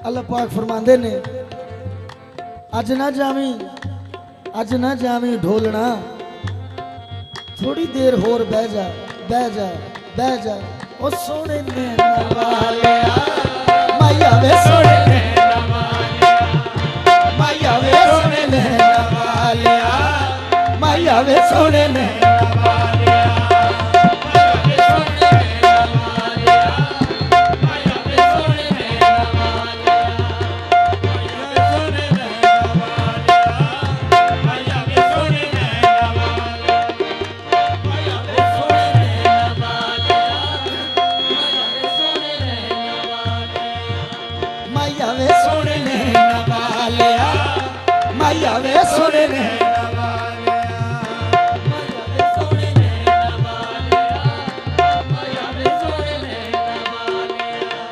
अल्लाह पाक फरमांदे ने अज ना जावी ढोलना थोड़ी देर होर बह जा बह जा बह जा ओ सोने नैना वालिया माया वे सोने नैना वालिया माया वे सोने नैना वालिया माया वे सोने नैना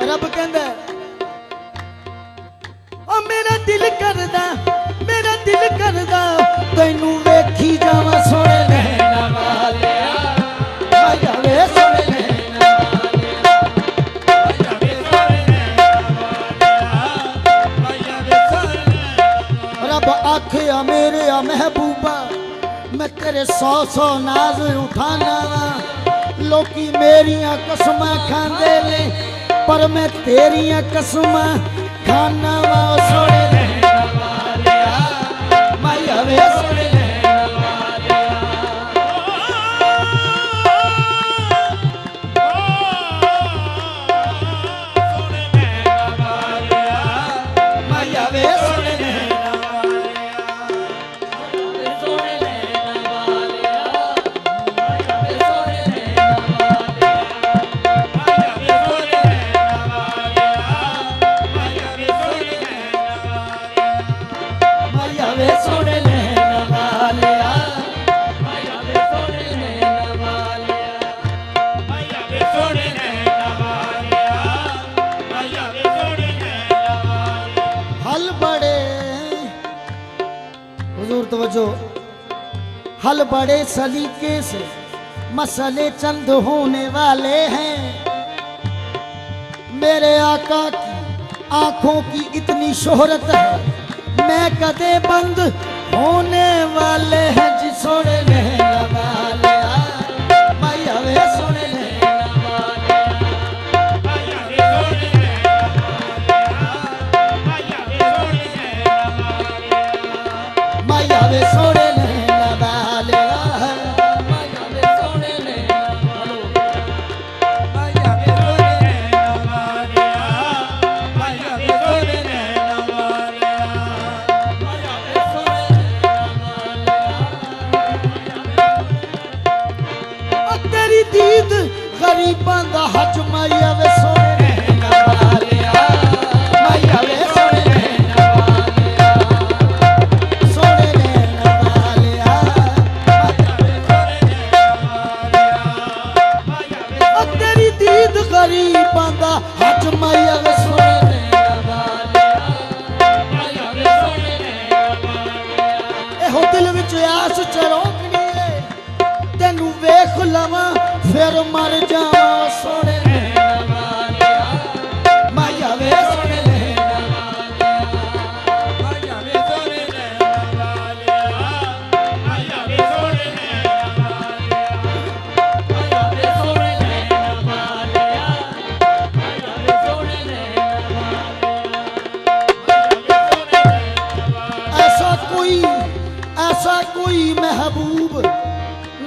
रब कहंदा ओ मेरा दिल करदा तैनू वेखी जावां सोने नैना वालिया माया वे सोने नैना वालिया माया वे सोने नैना वालिया माया वे सोने रब आखिया मेरे महबूबा मैं तेरे 100 नाज उठाना लोकी मेरिया कसमां खांदे ने पर मैं तेरिया कसमां खाना वा सोने नैना वालिया माया वे सोने नैना वालिया सोने नैना वालिया माया वे सोने नैना वालिया सोने नैना वालिया माया वे सोने नैना वालिया माया वे सोने माया वे सोने नैना वालिया माया वे सोने नैना वालिया माया वे सोने नैना वालिया माया वे सोने नैना वालिया हल बड़े हुजूर तवज्जो हल बड़े सलीके से मसले चंद होने वाले हैं मेरे आका की आंखों की इतनी शोहरत है मैं कदे बंद होने वाले हैं जी सोने नैना वालिया माया वे सोने नैना वालिया माया वे सोने नैना वालिया माया वे सोने नैना वालिया माया वे सोने नैना वालिया माया वे सोने नैना वालिया माया वे सोने नैना वालिया तेरी दीद गरीबां दा हज माया वे सोने नैना वालिया माया वे सोने नैना वालिया सोने नैना वालिया माया वे सोने नैना वालिया तेरी दीद गरीबां दा हज माया वे सोने नैना वालिया माया वे सोने नैना वालिया एहो दिल विच आस चरोकनी है तेनू वेख लवां फिर मर जावा सोने नैना वालिया माया वे सोने नैना वालिया माया वे सोने नैना वालिया माया वे सोने नैना वालिया माया वे सोने नैना वालिया माया वे सोने नैना वालिया ऐसा कोई महबूब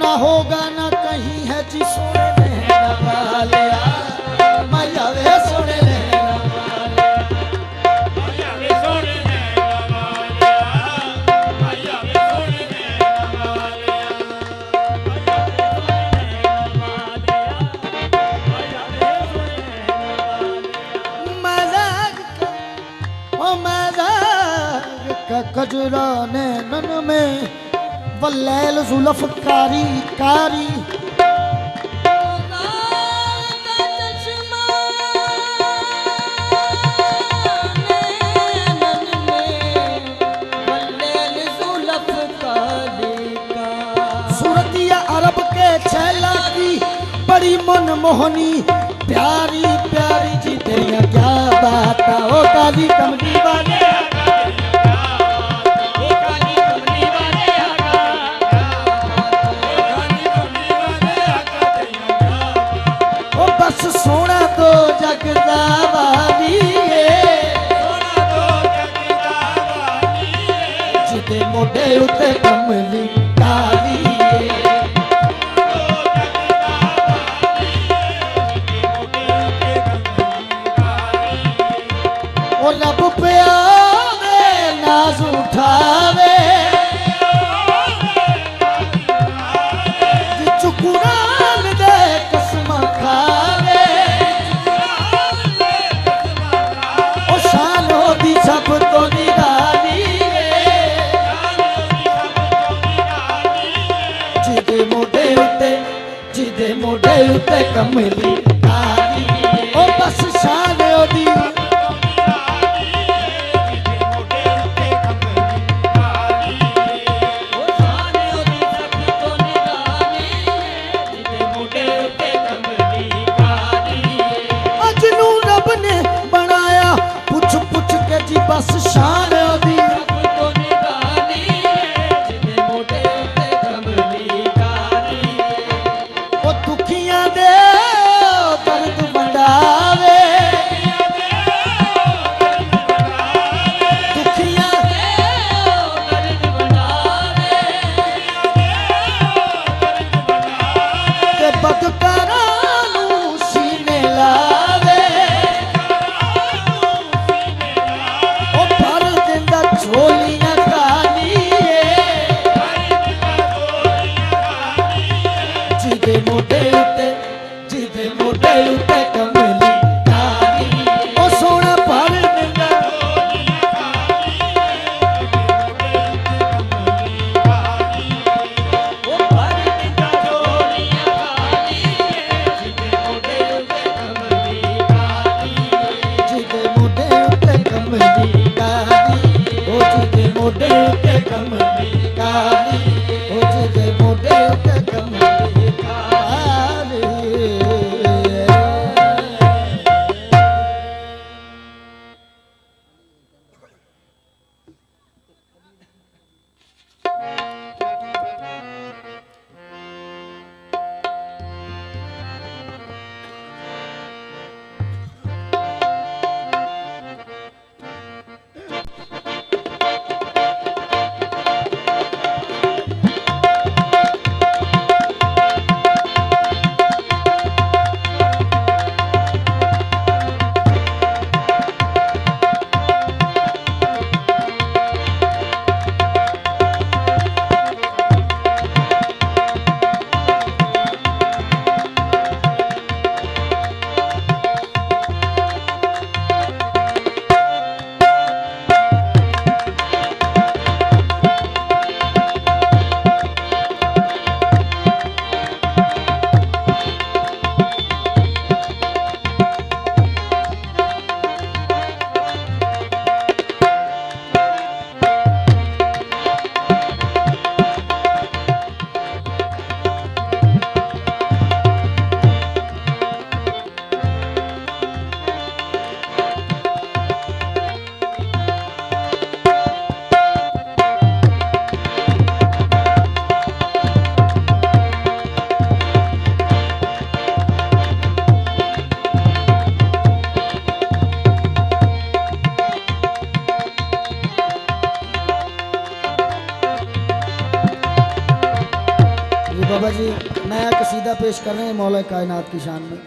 ना होगा ना कहीं है जी सोने नैना वालिया माया वे सोने नैना वालिया माया वे सोने नैना वालिया माया वे सोने नैना वालिया माया वे सोने नैना वालिया मज़ाक का कजरा नैनन में वल्लैल जुल्फ कारी कारी सूरतिया अरब के छैला की बड़ी मनमोहनी प्यारी प्यारी जी तेरिया क्या बात ओ काली मोढे उत्ते कमली काली ओ लब पे आवे नाज उठावे चुकुरान दे कसम खावे ओ शानो दी सब तो निराली जिदे मोढे उत्ते कमली काली ओ बस शान ओदी बस शान दी ओ दुखियां दे दर्द वंडावे दुखियां दे दर्द वंडावे ते बदकारां नू सीने लावे झोलियां खाली जिदे मोढे उत्ते कमली काली ओ सोना भर दिंदा ओ भर दिंदा झोलियां खाली जिदे मोढे उत्ते कमली काली जिदे मोढे उत्ते कमली काली जिदे मोढे उत्ते कमली काली ओ जिदे मोढे उत्ते कमली काली बाबा जी नया कसीदा पेश कर रहे हैं मौला कायनात की शान में।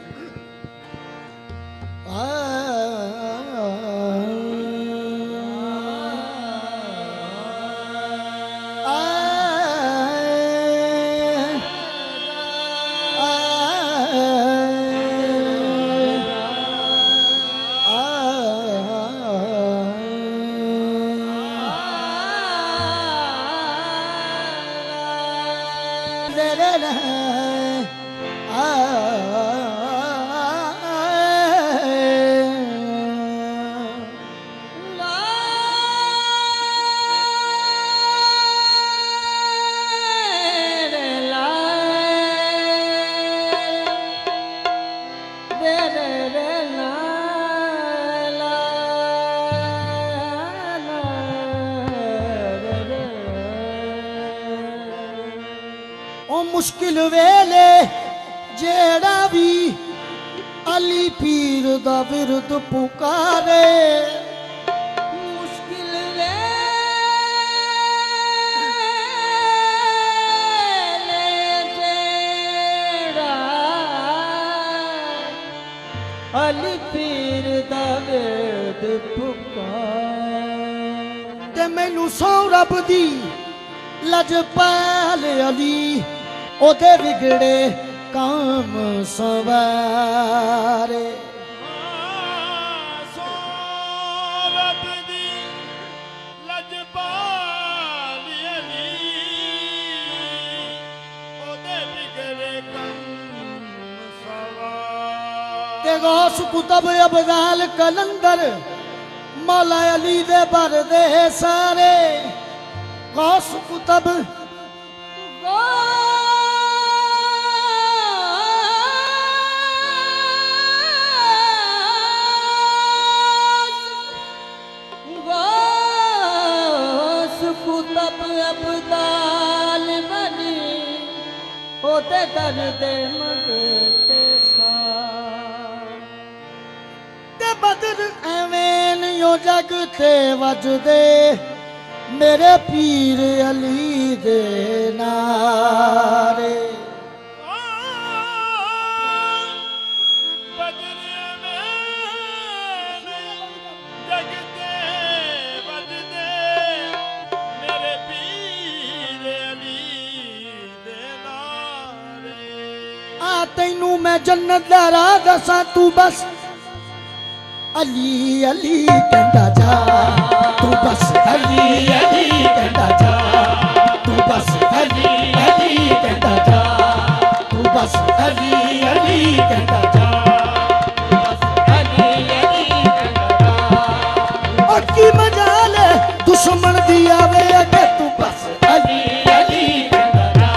मुश्किल वेले जेड़ा भी अली पीर दा विरद पुकारे, मुश्किल वेले अली पीर दा वेद पुकार ते मैनू सौ रब दी लजपाल अली ओदे बिगड़े काम सवारे गौस कुतब अबदाल कलंदर मौला अली दे बर दे सारे गौस कुतब गौस कुतब अबदाल बनी होते दर्द मंगते बदर एवें यो जग ते वजदे मेरे पीर अली दे नारे बदर एवें जग ते वजदे मेरे पीर अली दे नारे आ तैनू मैं जन्नत दा राह दसां तू बस अली अली कहता जा तू बस अली अली कहता जा तू बस अली अली कहता जा तू बस अली अली कहता जा तू बस अली अली कहता जा और की मजाल दुश्मन दी आवे अगे तू बस अली अली कहता जा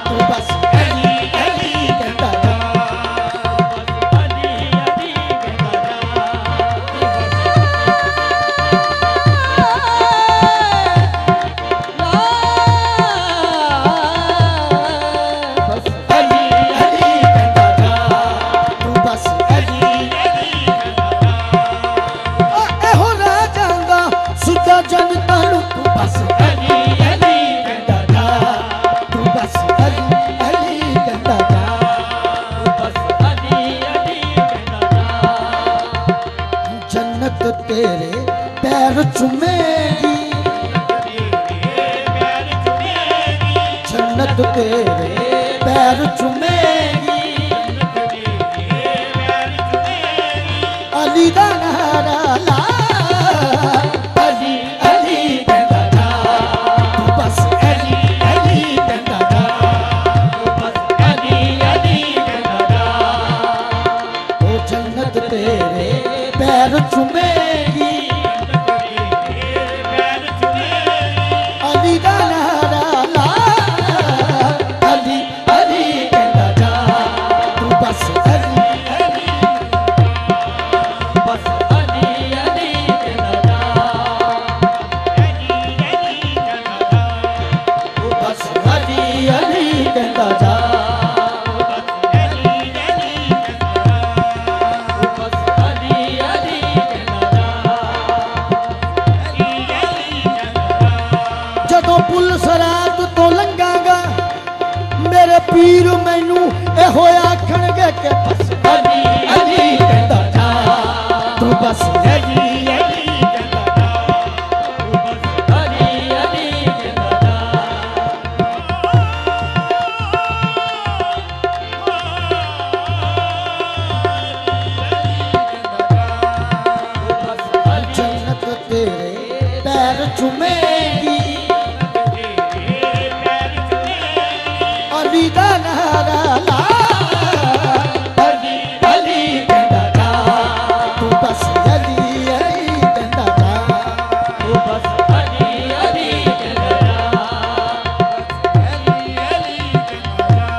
तू बस अली अली कहता जा तेरे पैर चुमेगी जन्नत तेरे पैर चुमेगी अली दा नारा ला अली अली कहता जा तू बस अली अली कहता जा तू बस अली अली कहता जा ओ जन्नत तेरे पैर चुमेगी अली दा नारा ला अली अली कहता जा तू बस अली अली बस अली अली कहता जा तू बस अली अली कहता जा पुल सरात तो लंघागा मेरे पीर मैनू ए होया आखणगे के बस अली अली कहता जा तू बस अली अली कहता जा तू बस अली अली कहता जा जन्नत तेरे पैर चुमेगी अली दा नारा ला अली अली कहता जा तू बस अली अली कहता जा तू बस अली अली कहता जा अली अली कहता जा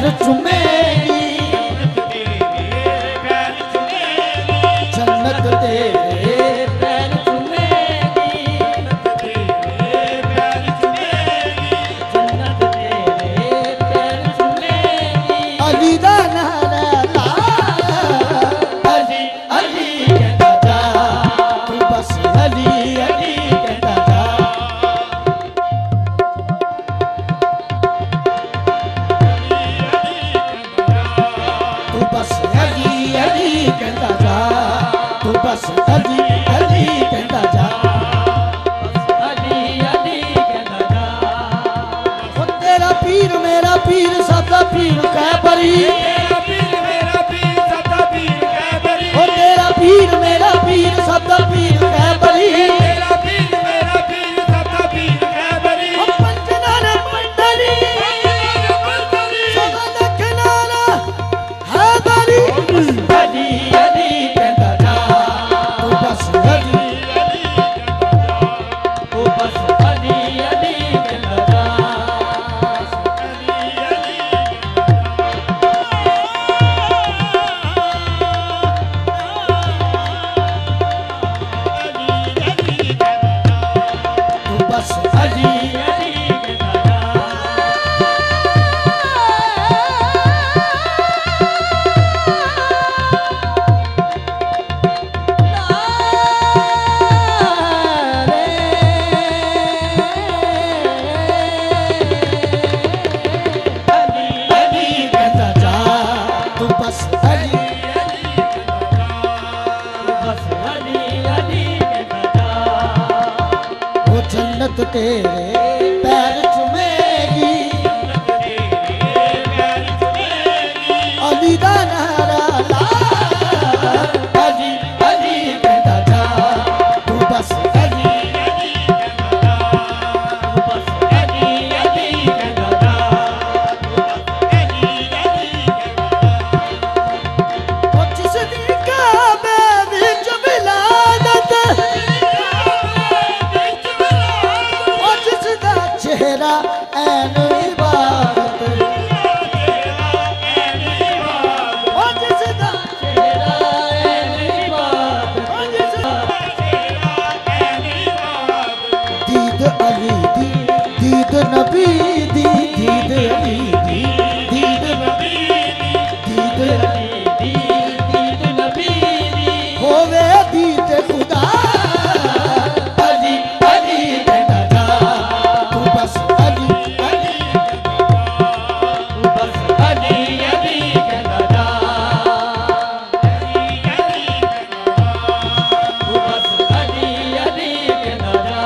पैर चुमेगी जन्नत तेरे पैर चुमेगी जन्नत तेरे पैर चुमेगी अली दा नारा ला अली अली कहता जा तू बस अली अली कहता जा तू बस अली अली कहता जा तू बस अली अली कहता जा अली अली कहता जा ओ तेरा पीर मेरा पीर सबका पीर कैबरी तेरा पीर मेरा पीर सदा पीर कैबरी ओ तेरा पीर मेरा पीर सबका पीर कैबरी तेरा पीर मेरा पीर सदा पीर कैबरी ओ पंचनाना मंडली सदा दखनाना हैदरी अली अली कहता जा तू बस अली ओ बस अली अली कहता जा तू बस अली अली कहता जा अली कहता जा तू बस अली बस अली अली कहता जा वो जन्नत तेरे पैर चुमेगी अली दा नारा ला अली अली कहता जा तू बस अली बस अली अली कहता जा ओ जिस दिन काबे विच विलादत ओ जिस दा चेहरा ऐन इबादत ओ जिस दा तेरा ऐनी बात ओ जिस दीद अली दी दीद नबी दी दीद अली दी दीद नबी दीद अली दीद नबी दी होवे दीद खुदा अली अली कहता जा तू बस अली अली बस अली अली कहता जा बस अली अली कहता जा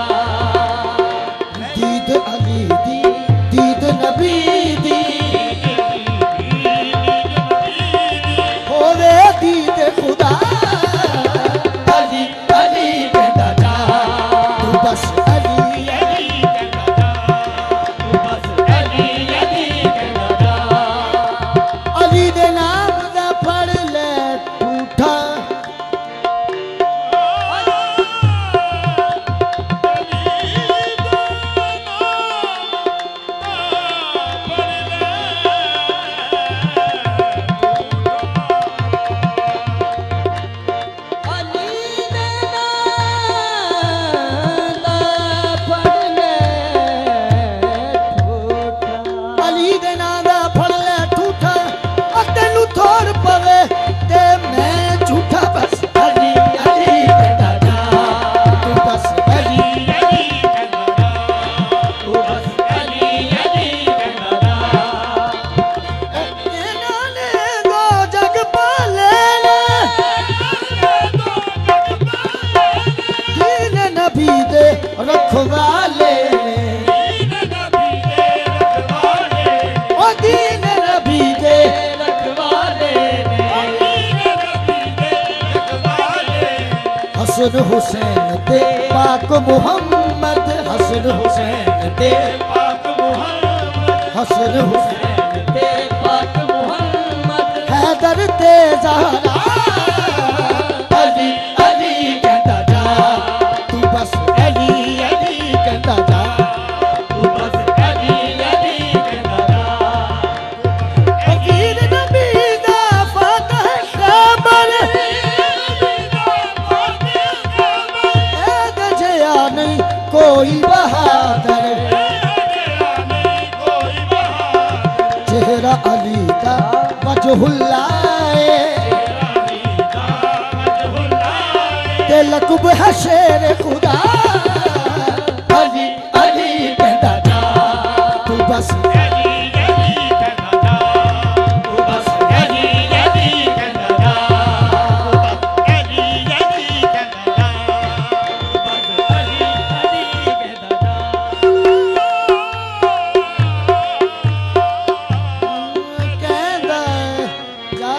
दीद अली दी दीद नबी दी होवे दीद खुदा अली अली कहता जा तू बस अली अली बस अली अली कहता जा अली दे नाम दा फड़ ले ठूठा अली दे नाम दा फड़ ले ठूठा अली दे नाम दा फड़ ले ठूठा और तेनू थोड़ पवे ते मैं झूठा बस अली अली कहता जा तू बस अली बस अली अली कहता जा तेना ने दो जग पाले दीन नबी दे रखवाले ओ दीन नबी दे रखवाले हसन हुसैन दे पाक मुहम्मद हसन हुसैन दे हसन हुसैन ते पाक मुहम्मद हैदर ते ज़हरा अली अली कहता जा तू बस अली अली कहता जा बस अली अली कहता जा मजहुल्लाए मजहुल्लाए ते लकुब है शेर खुदा अली अली कहता जा तू बस अली अली कहना जा तू बस अली अली कहना जा तू बस अली अली कहना जा बस अली अली कहता जा कहंदा जा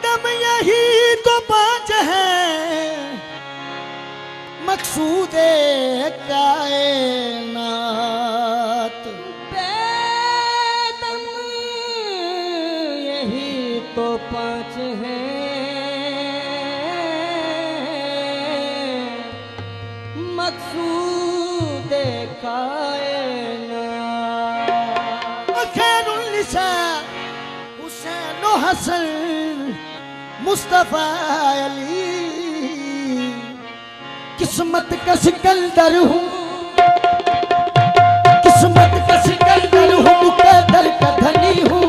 दम यही तो पांच हैं मकसूद कायनात बेदम यही तो पांच हैं मकसूद कायनात खैरुल निसा हुसैन व हसन मुस्तफा अली किस्मत का सिकंदर हूँ किस्मत का सिकंदर हूँ मुकद्दर का धनी हूँ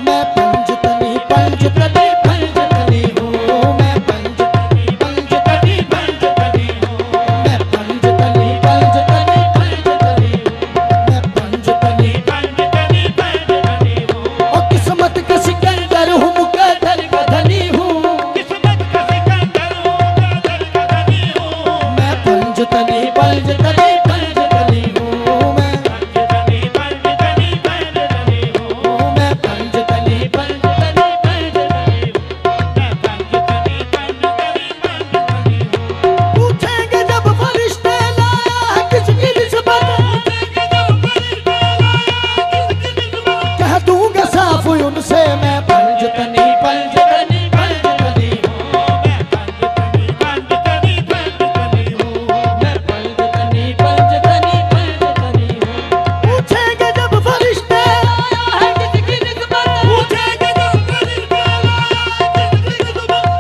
मैं पंजतनी पंजतनी पंजतनी हूँ मैं पंजतनी पंजतनी पंजतनी हूँ मैं पंजतनी पंजतनी पंजतनी हूँ मैं पंजतनी और किस्मत का सिकंदर हूँ मुकद्दर का धनी हूँ मैं पंजतनी पंजतनी पंजतनी हूँ मैं पंजतनी पंजतनी पंजतनी पूछेंगे जब फरिश्ते लाया है किसकी निस्बत कह दूंगा साफ उनसे मैं पंजतनी पंजतनी पंजतनी हूँ मैं पंजतनी पंजतनी पंजतनी हूँ पूछेंगे जब फरिश्ते आया है किसकी निस्बत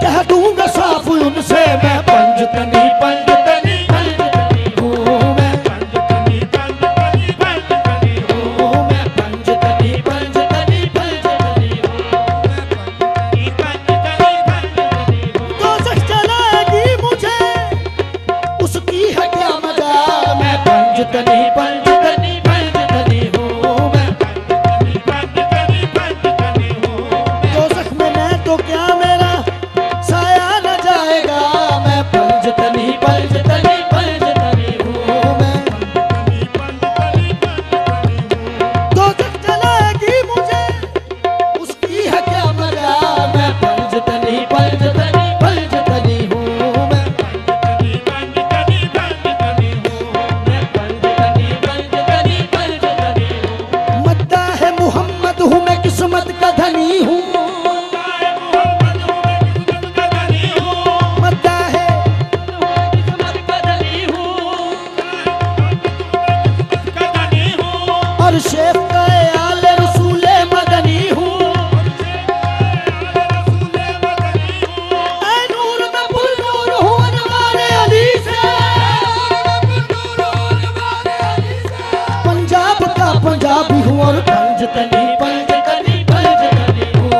कह दूंगा साफ उनसे मैं पंजतनी पंजतनी पंजतनी हूँ मैं पंजतनी पंजतनी पंजतनी हूँ मैं पंजतनी पंजतनी पंजतनी हूँ दोज़ख चलेगी मुझे उसकी है क्या मजाल मैं पंजतनी पंजतनी पंजतनी हूँ मैं दोज़ख में मैं तो क्या मेरा साया न जाएगा मैं पंजतनी पंजतनी पंजतनी हूँ मैं दोज़ख चलेगी मुझे उसकी है क्या मजा मैं पंजतनी पंजतनी पंजतनी हूँ मैं मैं पंजतनी पंजतनी पंजतनी हूँ मद्दा है मोहम्मद हूँ मैं किस्मत का धनी हूँ मद्दा है किस्मत का धनी हूँ और शेख का आले रसूले मदनी हूँ ऐ नूर में पुर नूर हूँ अनवारे अली से पंजाब का पंजाबी हूँ और पंजतनी पंजतनी पंजतनी हूँ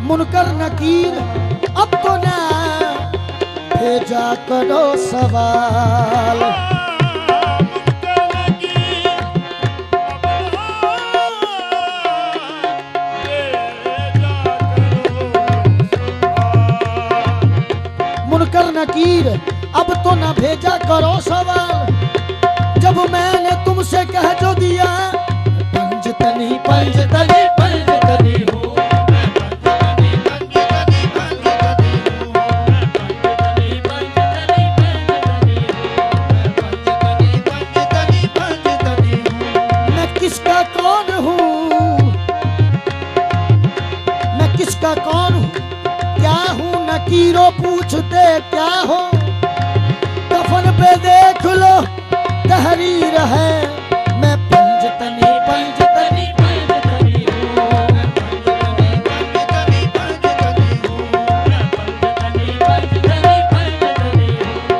मुनकर नकीर अब तो ना भेजा करो सवाल। मुनकर नकीर अब तो ना भेजा करो सवाल। जब मैंने तुमसे कह जो दिया पंजतनी पंजतनी पंजतनी हूँ, मैं किसका कौन हूँ, मैं किसका कौन हूँ, क्या हूँ नकीरो पूछते क्या हो। कफन पे देख लो तहरीर है, मैं पंजतनी पंजतनी पंजतनी हूँ, पंजतनी पंजतनी हूँ, पंजतनी पंजतनी पंजतनी हूँ,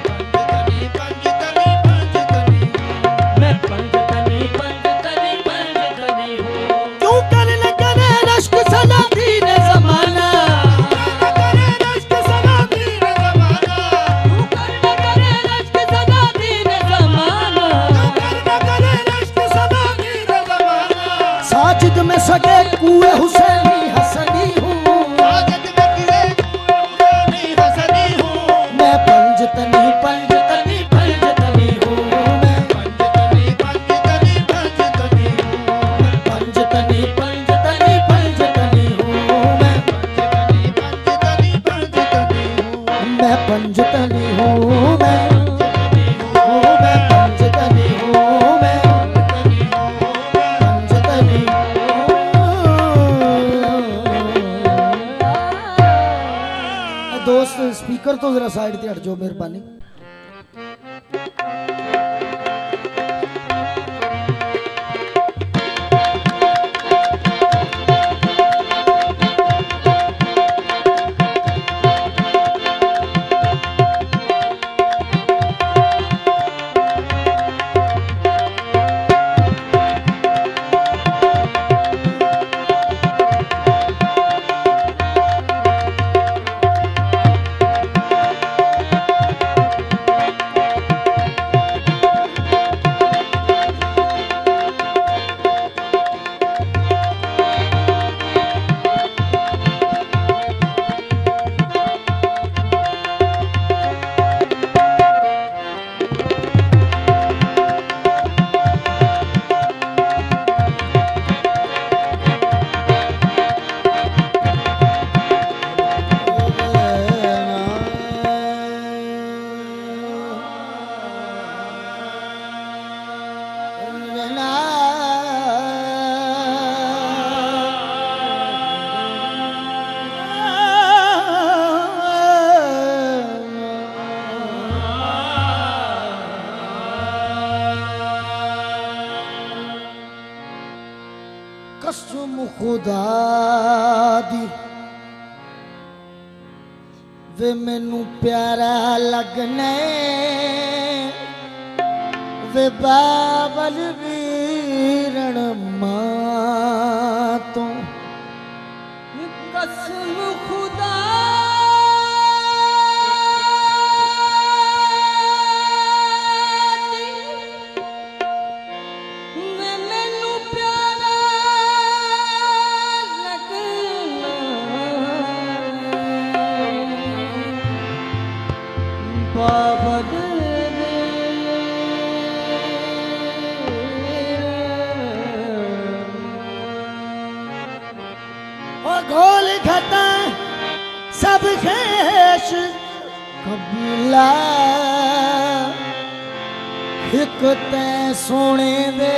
पंजतनी पंजतनी पंजतनी हूँ, मैं पंजतनी पंजतनी पंजतनी हूँ। क्यों करने करे रश्क सदा दीन जमाना, करे रश्क सदा दीन ज़माना, तू करना करे रश्क सदा दीन ज़माना, करे रश्क सदा दीन ज़माना। साजिद में सगे कुए हुसैनी हसनी हूँ, साजिद में गिरे कुएं हुसैनी हसनी हूँ, मैं पंजतनी पंजतनी पंजतनी हूँ, मैं पंजतनी पंजतनी पंजतनी हूँ, पंजतनी पंजतनी पंजतनी हूँ, मैं पंजतनी पंजतनी हूँ, मैं पंजतनी हूँ, मैं पंजतनी हूँ, मैं पंजतनी हूँ। दोस्त स्पीकर तो जरा साइड ते हट जाओ मेहरबानी। कसम खुदा दी वे मैनू प्यारा लगने वे बाबल वीरण मां तो कसम खुदा दी, वे मैनू प्यारा लगना, बाबल गोल घटा सब खेश कबीला एक तै सोने दे